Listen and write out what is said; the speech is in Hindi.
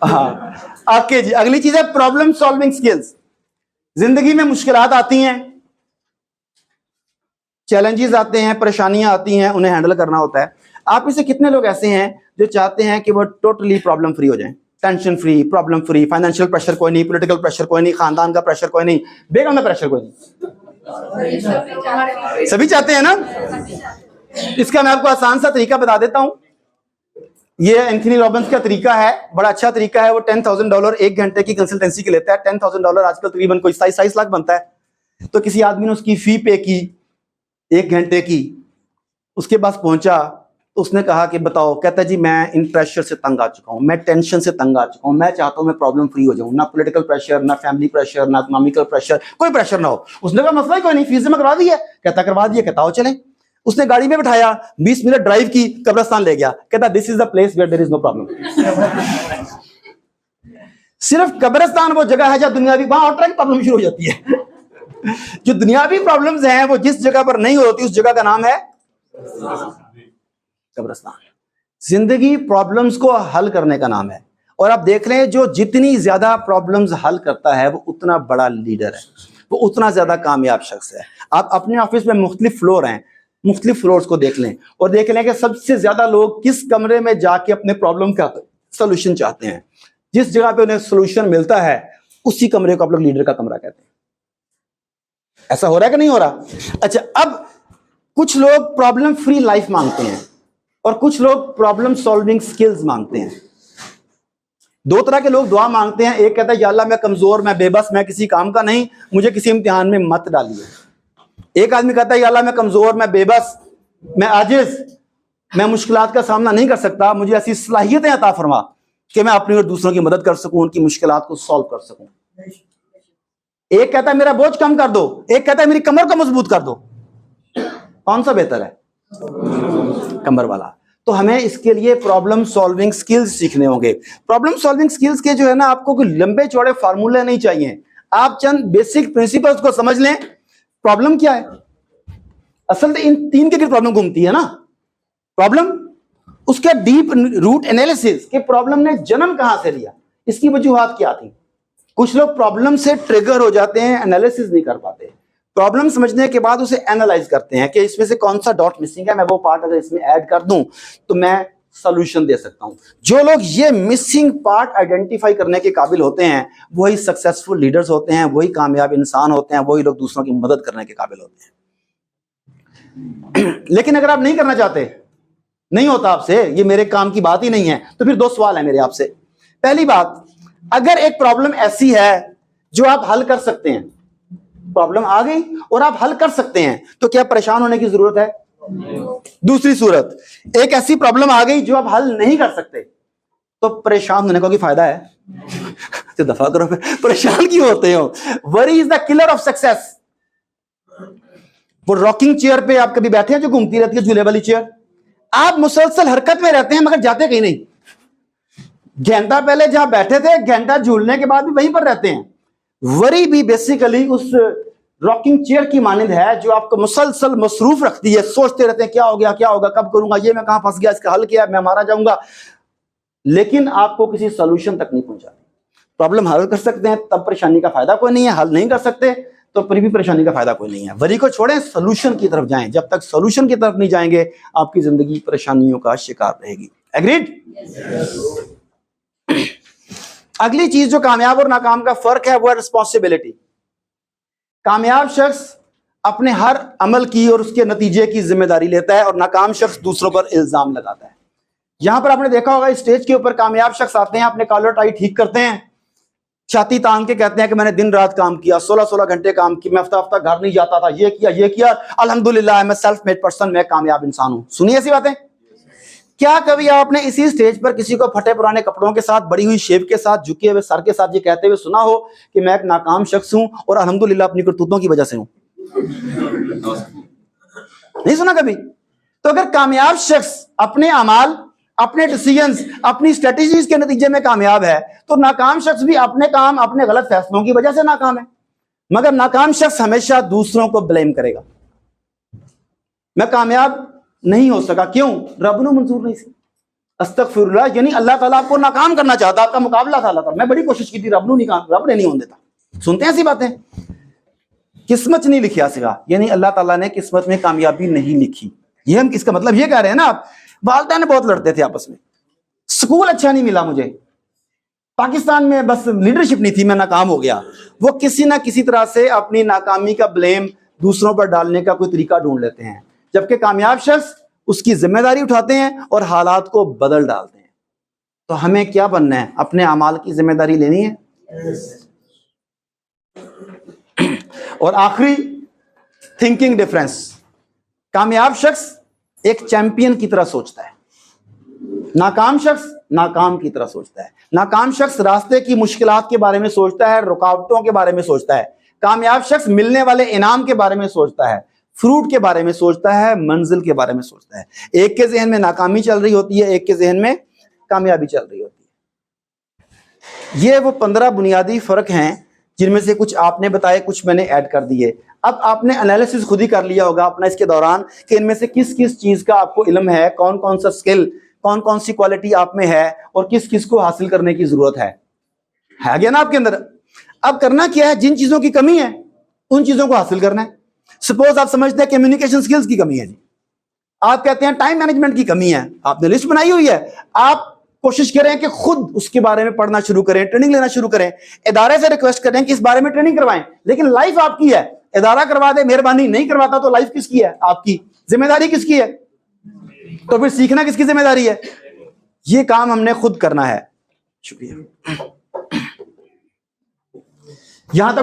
हाँ, ओके जी। अगली चीज है प्रॉब्लम सॉल्विंग स्किल्स। जिंदगी में मुश्किलात आती हैं, चैलेंजेस आते हैं, परेशानियां आती हैं, उन्हें हैंडल करना होता है। आप में से कितने लोग ऐसे हैं जो चाहते हैं कि वो टोटली प्रॉब्लम फ्री हो जाएं, tension free, problem free, financial pressure कोई नहीं, पॉलिटिकल प्रेशर कोई नहीं, खानदान का प्रेशर कोई नहीं, बेगम का प्रेशर कोई नहीं? सभी चाहते हैं ना? इसका मैं आपको आसान सा तरीका बता देता हूं। ये एंथनी रॉबिन्स का तरीका है, बड़ा अच्छा तरीका है। वो $10,000 एक घंटे की कंसल्टेंसी के लेता है। $10,000 आजकल तकरीबन कोई 27 लाख बनता है। तो किसी आदमी ने उसकी फी पे की 1 घंटे की, उसके पास पहुंचा तो उसने कहा कि बताओ, कहता है जी मैं इन प्रेशर से तंग आ चुका हूं, मैं टेंशन से तंग आ चुका हूं, मैं चाहता हूं मैं प्रॉब्लम फ्री हो जाऊं, ना पॉलिटिकल प्रेशर, ना फैमिली प्रेशर, ना इकोनॉमिकल प्रेशर, कोई प्रेशर ना हो। उसने कहा मसला ही कोई नहीं, फीस जमा करवा दी है। कहता करवा दिया। कहता हो चले। उसने गाड़ी में बिठाया, 20 मिनट ड्राइव की, कब्रिस्तान ले गया। कहता this is the place where there is no problem. सिर्फ कब्रिस्तान वो जगह है जहां दुनियावी, वहां ऑटोमेटिक प्रॉब्लम शुरू हो जाती है। जो दुनियावी प्रॉब्लम्स हैं वो जिस जगह पर नहीं होती उस जगह का नाम है कब्रिस्तान। जिंदगी प्रॉब्लम्स को हल करने का नाम है। और आप देख रहे हैं जो जितनी ज्यादा प्रॉब्लम्स हल करता है वो उतना बड़ा लीडर है, वो उतना ज्यादा कामयाब शख्स है। आप अपने ऑफिस में मुख्तलिफ फ्लोर हैं, मुख्तलिफ फ्लोर्स को देख लें और देख लें कि सबसे ज्यादा लोग किस कमरे में जाके अपने प्रॉब्लम का सोल्यूशन चाहते हैं। जिस जगह पे उन्हें सोल्यूशन मिलता है उसी कमरे को आप लोग लीडर का कमरा कहते हैं। ऐसा हो रहा है कि नहीं हो रहा? अच्छा, अब कुछ लोग प्रॉब्लम फ्री लाइफ मांगते हैं और कुछ लोग प्रॉब्लम सॉल्विंग स्किल्स मांगते हैं। दो तरह के लोग दुआ मांगते हैं। एक कहता है या अल्लाह मैं कमजोर, मैं बेबस, मैं किसी काम का नहीं, मुझे किसी इम्तिहान में मत डालिए। एक आदमी कहता है या अल्लाह मैं कमजोर, मैं बेबस, मैं आजिज, मैं मुश्किलात का सामना नहीं कर सकता, मुझे ऐसी सलाहियतें अता फरमा कि मैं अपनी और दूसरों की मदद कर सकूं, उनकी मुश्किलात को सॉल्व कर सकूं। एक कहता है मेरा बोझ कम कर दो, एक कहता है मेरी कमर को मजबूत कर दो। कौन सा बेहतर है? कमर वाला। तो हमें इसके लिए प्रॉब्लम सॉल्विंग स्किल्स सीखने होंगे। प्रॉब्लम सॉल्विंग स्किल्स के जो है ना, आपको कोई लंबे चौड़े फार्मूले नहीं चाहिए। आप चंद बेसिक प्रिंसिपल्स को समझ लें। प्रॉब्लम क्या है? असल में इन तीन के प्रॉब्लम घूमती है ना। प्रॉब्लम, उसका डीप रूट एनालिसिस कि प्रॉब्लम ने जन्म कहां से लिया, इसकी वजूहात क्या थी। कुछ लोग प्रॉब्लम से ट्रिगर हो जाते हैं, एनालिसिस नहीं कर पाते। प्रॉब्लम समझने के बाद उसे एनालाइज करते हैं कि इसमें से कौन सा डॉट मिसिंग है, मैं वो पार्ट अगर इसमें ऐड कर दूं तो मैं सॉल्यूशन दे सकता हूं। जो लोग ये मिसिंग पार्ट आइडेंटिफाई करने के काबिल होते हैं वही सक्सेसफुल लीडर्स होते हैं, वही कामयाब इंसान होते हैं, वही लोग दूसरों की मदद करने के काबिल होते हैं। लेकिन अगर आप नहीं करना चाहते, नहीं होता आपसे, ये मेरे काम की बात ही नहीं है, तो फिर दो सवाल है मेरे आपसे। पहली बात, अगर एक प्रॉब्लम ऐसी है जो आप हल कर सकते हैं, प्रॉब्लम आ गई और आप हल कर सकते हैं, तो क्या परेशान होने की जरूरत है? दूसरी सूरत, एक ऐसी प्रॉब्लम आ गई जो आप हल नहीं कर सकते, तो परेशान होने का कोई फायदा है? तो दफा करो, परेशान क्यों होते हो? Worry is the killer of success. वो रॉकिंग चेयर पे आप कभी बैठे हैं जो घूमती रहती है, झूले वाली चेयर? आप मुसलसल हरकत में रहते हैं मगर जाते कहीं नहीं। घंटा पहले जहां बैठे थे, घंटा झूलने के बाद भी वहीं पर रहते हैं। वरी भी बेसिकली उस रॉकिंग चेयर की मानिंद है जो आपको मुसलसल मसरूफ रखती है। सोचते रहते हैं क्या हो गया, क्या होगा, कब करूंगा, ये मैं कहां फंस गया, इसका हल क्या है, मैं मारा जाऊंगा, लेकिन आपको किसी सोल्यूशन तक नहीं पहुंचाती। प्रॉब्लम हल कर सकते हैं तब परेशानी का फायदा कोई नहीं है, हल नहीं कर सकते तो फिर भी परेशानी का फायदा कोई नहीं है। वरी को छोड़ें, सोल्यूशन की तरफ जाएं। जब तक सोल्यूशन की तरफ नहीं जाएंगे आपकी जिंदगी परेशानियों का शिकार रहेगी। एग्रीड? अगली चीज जो कामयाब और नाकाम का फर्क है वो है रिस्पॉन्सिबिलिटी। कामयाब शख्स अपने हर अमल की और उसके नतीजे की जिम्मेदारी लेता है और नाकाम शख्स दूसरों पर इल्जाम लगाता है। यहां पर आपने देखा होगा, स्टेज के ऊपर कामयाब शख्स आते हैं, अपने कॉलर टाई ठीक करते हैं, छाती तान के कहते हैं कि मैंने दिन रात काम किया, 16-16 घंटे काम किया, मैं हफ्ता हफ्ता घर नहीं जाता था, ये किया, अल्हम्दुलिल्लाह मैं सेल्फ मेड पर्सन, मैं कामयाब इंसान हूं। सुनिए ऐसी बातें। क्या कभी आपने इसी स्टेज पर किसी को फटे पुराने कपड़ों के साथ, बड़ी हुई शेव के साथ, झुके हुए सर के साथ ये कहते हुए सुना हो कि मैं एक नाकाम शख्स हूं और अल्हम्दुलिल्लाह अपनी करतूतों की वजह से हूं? नहीं सुना कभी। तो अगर कामयाब शख्स अपने अमाल, अपने डिसीजंस, अपनी स्ट्रेटजीज के नतीजे में कामयाब है, तो नाकाम शख्स भी अपने काम, अपने गलत फैसलों की वजह से नाकाम है। मगर नाकाम शख्स हमेशा दूसरों को ब्लेम करेगा। मैं कामयाब नहीं हो सका, क्यों? रब ने मंजूर नहीं सी। अस्तगफिरुल्लाह, यानी अल्लाह ताला आपको नाकाम करना चाहता, आपका मुकाबला था अल्लाह ताला। मैं बड़ी कोशिश की थी, रब ने नहीं होने देता। सुनते हैं ऐसी बातें, किस्मत नहीं लिखी आसिगा, यानी अल्लाह ताला ने किस्मत में कामयाबी नहीं लिखी। ये हम इसका मतलब ये कह रहे हैं ना, आप वालिदैन बहुत लड़ते थे आपस में, स्कूल अच्छा नहीं मिला मुझे, पाकिस्तान में बस लीडरशिप नहीं थी, मैं नाकाम हो गया। वो किसी ना किसी तरह से अपनी नाकामी का ब्लेम दूसरों पर डालने का कोई तरीका ढूंढ लेते हैं, जबकि कामयाब शख्स उसकी जिम्मेदारी उठाते हैं और हालात को बदल डालते हैं। तो हमें क्या बनना है? अपने अमाल की जिम्मेदारी लेनी है। और आखिरी, थिंकिंग डिफरेंस। कामयाब शख्स एक चैंपियन की तरह सोचता है, नाकाम शख्स नाकाम की तरह सोचता है। नाकाम शख्स रास्ते की मुश्किलात के बारे में सोचता है, रुकावटों के बारे में सोचता है। कामयाब शख्स मिलने वाले इनाम के बारे में सोचता है, फ्रूट के बारे में सोचता है, मंजिल के बारे में सोचता है। एक के जहन में नाकामी चल रही होती है, एक के जहन में कामयाबी चल रही होती है। ये वो 15 बुनियादी फर्क हैं जिनमें से कुछ आपने बताए, कुछ मैंने ऐड कर दिए। अब आपने एनालिसिस खुद ही कर लिया होगा अपना इसके दौरान कि इनमें से किस किस चीज का आपको इल्म है, कौन कौन सा स्किल, कौन कौन सी क्वालिटी आप में है और किस किस को हासिल करने की जरूरत है गया ना आपके अंदर। अब करना क्या है? जिन चीजों की कमी है उन चीजों को हासिल करना है। सपोज आप समझते हैं कम्युनिकेशन स्किल्स की कमी है जी, आप कहते हैं टाइम मैनेजमेंट की कमी है, आपने लिस्ट बनाई हुई है, आप कोशिश करें कि खुद उसके बारे में पढ़ना शुरू करें, ट्रेनिंग लेना शुरू करें, इदारे से रिक्वेस्ट करें कि इस बारे में ट्रेनिंग करवाएं। लेकिन लाइफ आपकी है, इदारा करवा दे, मेहरबानी नहीं करवाता तो लाइफ किसकी है? आपकी। जिम्मेदारी किसकी है? तो फिर सीखना किसकी जिम्मेदारी है? ये काम हमने खुद करना है। शुक्रिया। यहां तक